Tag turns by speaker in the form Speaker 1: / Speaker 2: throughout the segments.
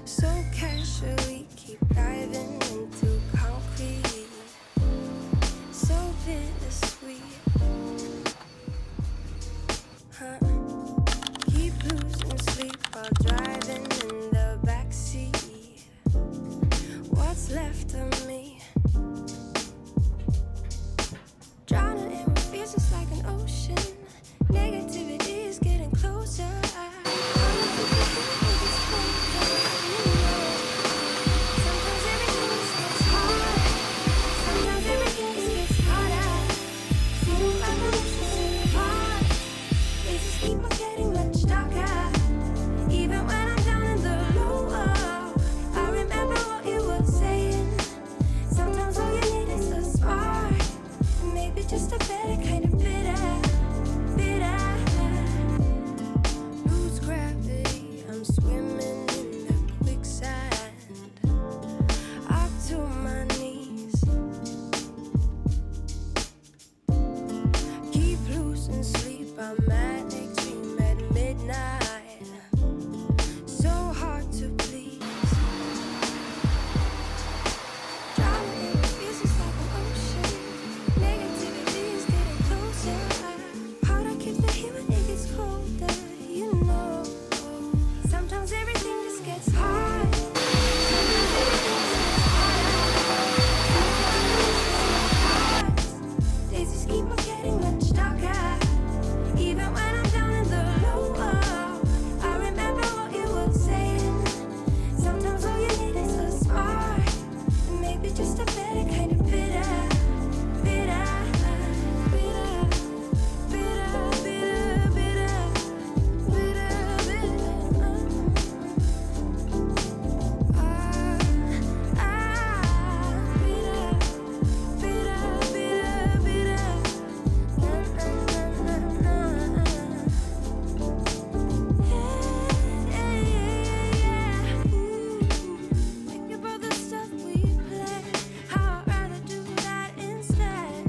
Speaker 1: So casually keep diving into concrete, so bittersweet, huh? Keep losing sleep while driving in the backseat. What's left of me? Drowning in my fears, it's like an ocean. Negativity is getting closer. Sometimes everything just gets hard. Sometimes everything just gets harder. Feeling like I'm losing apart. They just keep on getting much darker. Even when I'm down in the lower, I remember what you were saying. Sometimes all you need is a spark, and maybe just a better kind of bitter, bitter. Lose gravity, I'm swimming in the quicksand, up to my knees. Keep losing sleep, I'm manic, dream at midnight. So hard to please. Drowning in my fears, it's like an ocean. Negativity is getting closer. Hard to keep the heat when it gets colder, you know. Sometimes everything just gets hard. Sometimes everything just gets harder. Days just keep on getting much darker. Even when I'm down in the lower, I remember what you were saying. Sometimes all you need is a spark, and maybe just a better kind of bitter, bitter, bitter, bitter, bitter, bitter, bitter, Think about the stuff we play. How I'd rather do that instead.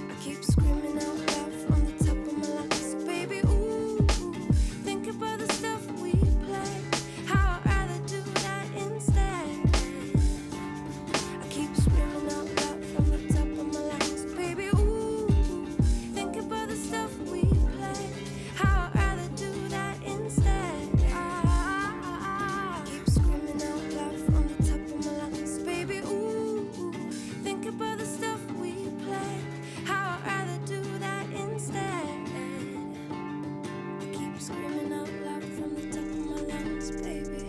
Speaker 1: I keep screaming out loud from the top of my lungs, baby. Ooh, think about the stuff we play. How I'd rather do that instead. I keep screaming out loud from the top of my lungs, baby. Ooh, think about the stuff we play. How I'd rather do that instead. I keep screaming out loud from the top of my lungs, baby. Ooh, think about the stuff we play. How I'd rather do that instead. I keep screaming out loud from the top of my lungs, baby.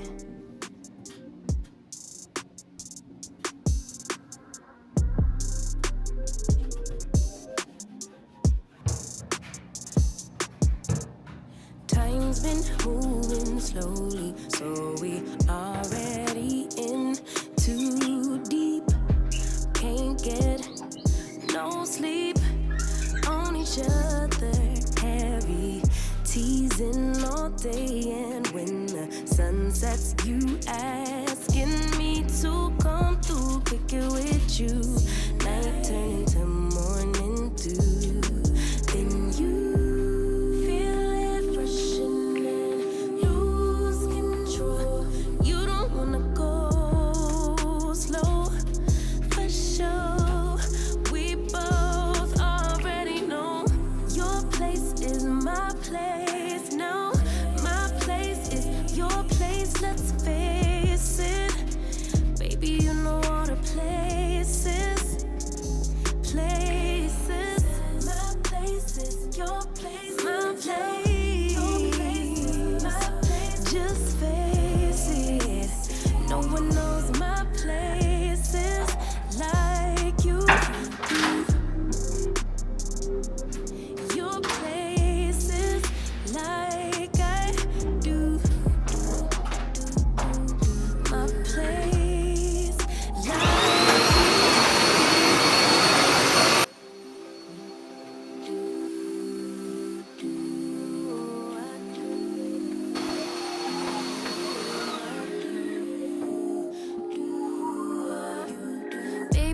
Speaker 1: Time's been moving slowly, so we already in too deep. Can't get no sleep on each other, heavy teasing all day. And when the sun sets, you asking me to come through, kick it with you. Night turning to morning dew. Then you feel it rushing in, lose control. You don't wanna go slow, for sure. We both already know your place is my place. Now my place is your place. Let's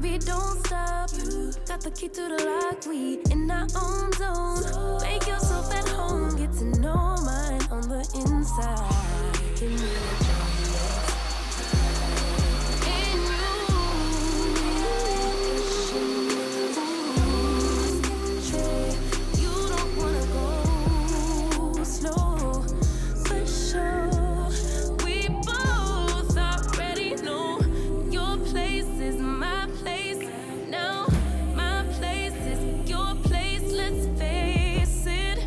Speaker 1: baby, don't stop. Got the key to the lock, we in our own zone. Make yourself at home, get to know mine on the inside. Give me a chance. In you, you don't wanna go slow, for sure. We both already know your place is my place. Now my place is your place. Let's face it,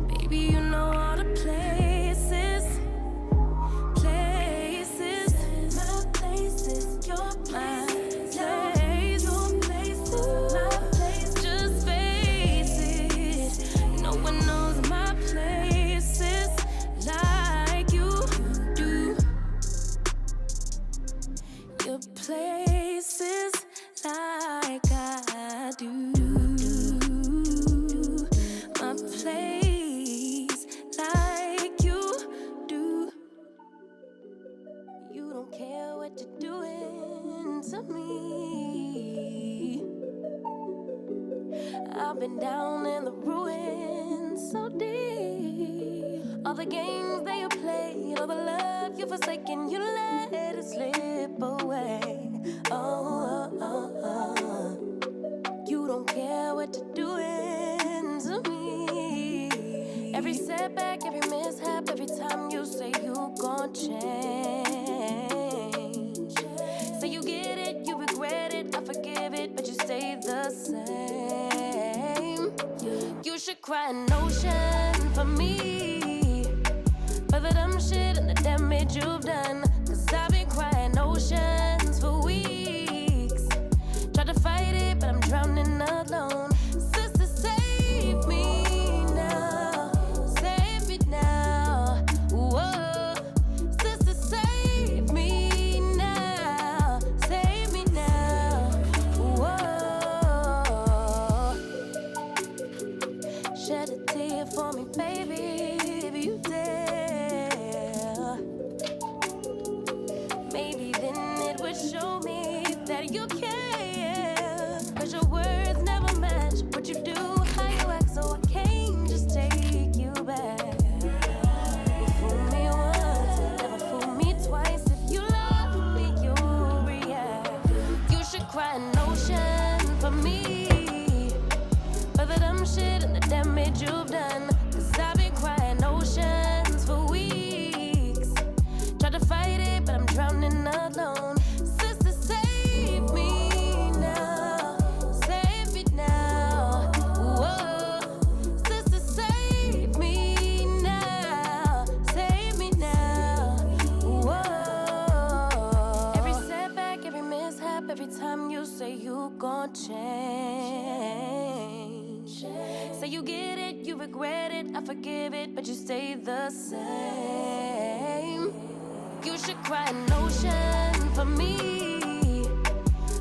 Speaker 1: baby. You know all the places. My place is your place. Your place is my place. Just face it. No one knows my places like you do. Your places like I do. My place like you do. You don't care what you're doing to me. I've been down in the ruins so deep. All the games that you played, all the love you forsaken, you let it slip away. Oh, oh, oh, oh. You don't care what you're doing to me. Every setback, every mishap, every time you say you gon' change. Say you get it, you regret it, I forgive it, but you stay the same. You should cry an ocean for me, for the dumb shit and the damage you've done. Cause I've been crying oceans for weeks. Tried to fight it, but I'm drowning alone. Sister, save me now. Save me now. Whoa. Sister, save me now. Save me now. Whoa. Shed a tear for me, baby, if you dare. Maybe then it would show me that you care. Cause your words never match what you do, how you act, so I can't just take you back. You fool me once, never fool me twice. If you love me, you'll react. You should cry an ocean for me, for the dumb shit and the damage you've done. Cause I've been crying oceans for weeks. Tried to fight it, but I'm drowning alone. Sister, save me now. Save me now. Whoa. Sister, save me now. Save me now. Whoa. Every setback, every mishap, every time you say you gon' change. Say you get it, you regret it, I forgive it, but you stay the same. You should cry an ocean for me,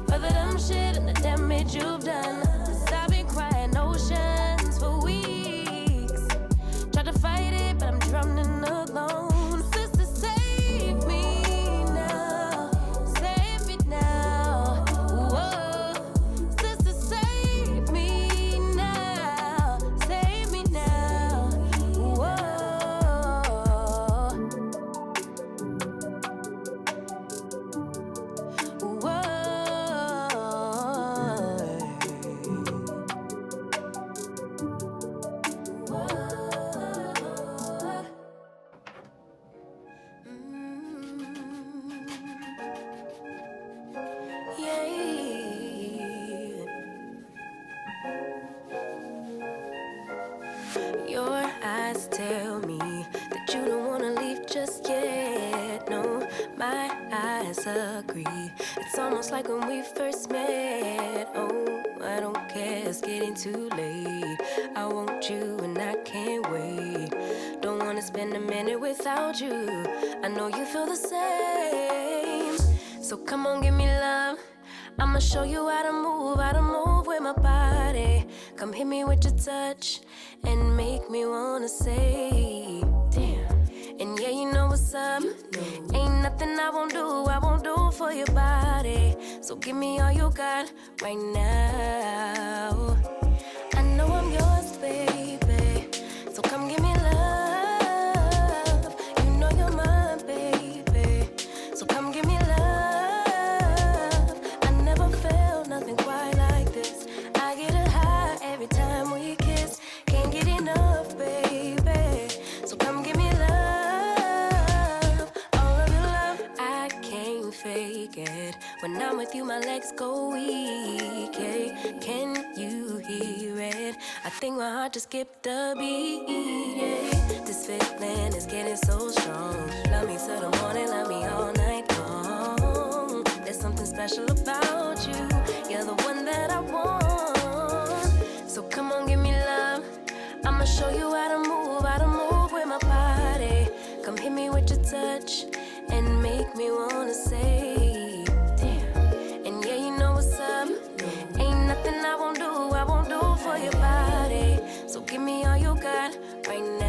Speaker 1: for the dumb shit and the damage you've done. Cause I've been crying oceans for weeks. Tried to fight it, but I'm drowning alone. Sister, save me now. Save me now. Whoa. Sister, save me now. Save me now. Whoa. Your eyes tell me that you don't wanna leave just yet. No, my eyes agree. It's almost like when we first met. Oh, I don't care, it's getting too late. I want you and I can't wait. Don't wanna spend a minute without you. I know you feel the same. So come on, give me love. I'ma show you how to move with my body. Come hit me with your touch and make me wanna say, damn. And yeah, you know what's up. Ain't nothing I won't do for your body. So give me all you got right now. I know I'm yours, baby. So come give me love. You know you're mine, baby. So come give me love. I never felt nothing quite like this. I get a high every time we kiss. Can't get enough, baby. So come give me love. All of your love, I can't fake it. When I'm with you, my legs go weak. Hey, can you hear it? I think my heart just skipped a beat. Yeah. This feeling is getting so strong. Love me till the morning, love me all night long. There's something special about you. You're the one that I want. So come on, give me love. I'ma show you how to move with my body. Come hit me with your touch and make me wanna say, damn. And yeah, you know what's up. Ain't nothing I won't do for your body. So give me all you got right now.